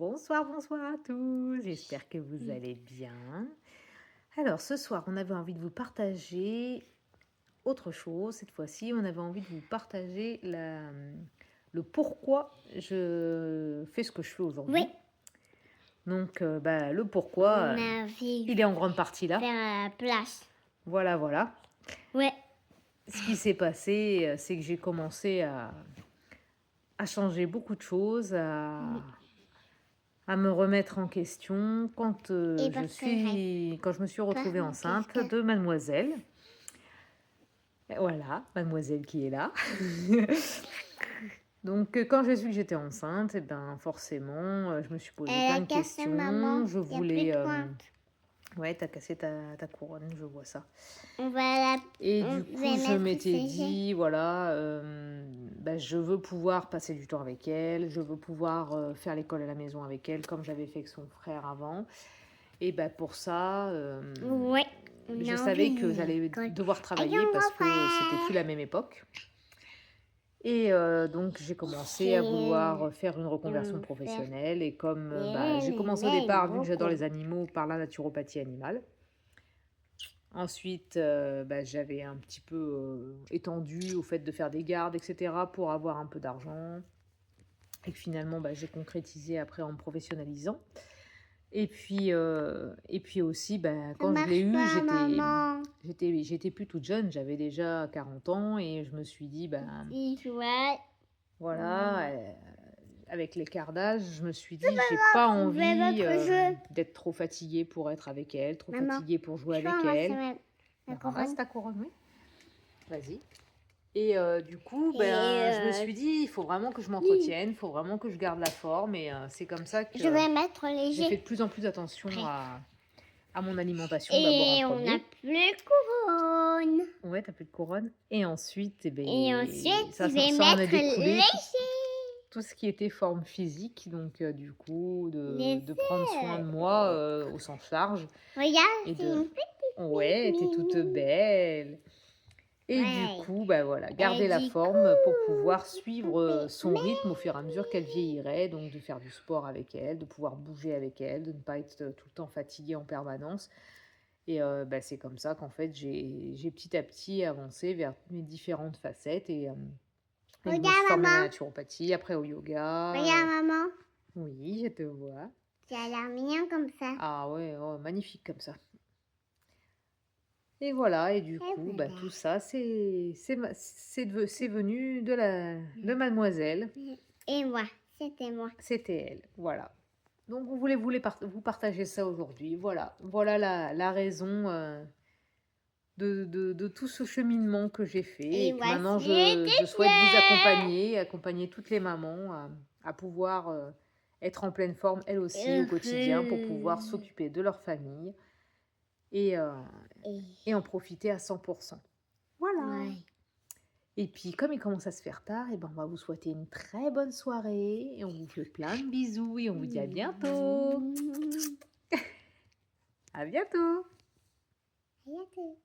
Bonsoir, bonsoir à tous. J'espère que vous allez bien. Alors, ce soir, on avait envie de vous partager autre chose. Cette fois-ci, on avait envie de vous partager le pourquoi je fais ce que je fais aujourd'hui. Oui, Donc, le pourquoi, on avait il est en grande partie là. faire la place. Voilà, voilà. Ouais, Ce qui s'est passé, c'est que j'ai commencé à changer beaucoup de choses, à me remettre en question quand, Et parce que quand je me suis retrouvée enceinte qu'est-ce que- de mademoiselle. Et voilà, mademoiselle qui est là. Donc, quand j'ai su que j'étais enceinte, et ben, forcément, je me suis posé elle plein a de cassé questions. maman. Je Il y a plus voulais... de pointe. ouais, t'as cassé ta couronne, je vois ça. On va la... Et on du va coup, je mettre m'étais ces dit, voilà, je veux pouvoir passer du temps avec elle, je veux pouvoir faire l'école à la maison avec elle, comme j'avais fait avec son frère avant. Et pour ça, Ouais, on je a savais envie que j'allais d'école. devoir travailler Avec mon parce que c'était frère. plus la même époque. Et donc, j'ai commencé à C'est vouloir faire une reconversion mon frère. professionnelle. Et comme j'ai Il commencé au aime départ, vu que j'adore beaucoup. les animaux, par la naturopathie animale. Ensuite, j'avais un petit peu étendu au fait de faire des gardes, etc., pour avoir un peu d'argent. Et que finalement, j'ai concrétisé après en me professionnalisant. Et puis aussi, Ça quand je l'ai marche eu, pas, maman. j'étais plus toute jeune, j'avais déjà 40 ans et je me suis dit, Si, ouais. voilà, avec l'écart d'âge, je me suis dit, j'ai pas Trouver envie votre jeu. d'être trop fatiguée pour être avec elle, trop Maman, fatiguée pour jouer je peux avec ramasser elle. ma Ramasse couronne. ta couronne, oui. Vas-y. Et du coup, Et je me suis dit, il faut vraiment que je m'entretienne, il faut vraiment que je garde la forme. Et c'est comme ça que je vais mettre j'ai fait léger. de plus en plus attention à mon alimentation d'abord en Et on n'a premier. plus de couronne. Ouais, t'as plus de couronne. Et ensuite, Et ensuite, ça, je vais ça en a mettre découlé léger. tout ce qui était forme physique. Donc, du coup, Les de prendre soin de moi au sens large. Regarde, Et c'est une petite ouais, t'es toute mimi. belle. Et du Ouais. coup, voilà, garder la Du forme pour pouvoir coup, suivre son rythme au fur et à mesure qu'elle vieillirait, donc de faire du sport avec elle, de pouvoir bouger avec elle, de ne pas être tout le temps fatiguée en permanence. Et c'est comme ça qu'en fait, j'ai petit à petit avancé vers mes différentes facettes et je me suis regarde, formée à la maman. naturopathie, après au yoga. Regarde, maman. Oui, je te vois. Tu as l'air mignon comme ça. Ah ouais, oh, magnifique comme ça. Et voilà, et du coup, voilà. tout ça, c'est venu de mademoiselle. Et moi, c'était moi. C'était elle, voilà. Donc, on voulait vous partager ça aujourd'hui. Voilà, voilà la raison de tout ce cheminement que j'ai fait. Et Et que maintenant, voici les je souhaite vous fleurs. accompagner toutes les mamans à pouvoir être en pleine forme, elles aussi, au quotidien, pour pouvoir Heureux. s'occuper de leur famille et, euh, Et... et en profiter à 100%. Voilà. Ouais. Et puis, comme il commence à se faire tard, on va vous souhaiter une très bonne soirée. Et on vous fait plein de bisous et on vous dit à bientôt. À bientôt. À bientôt.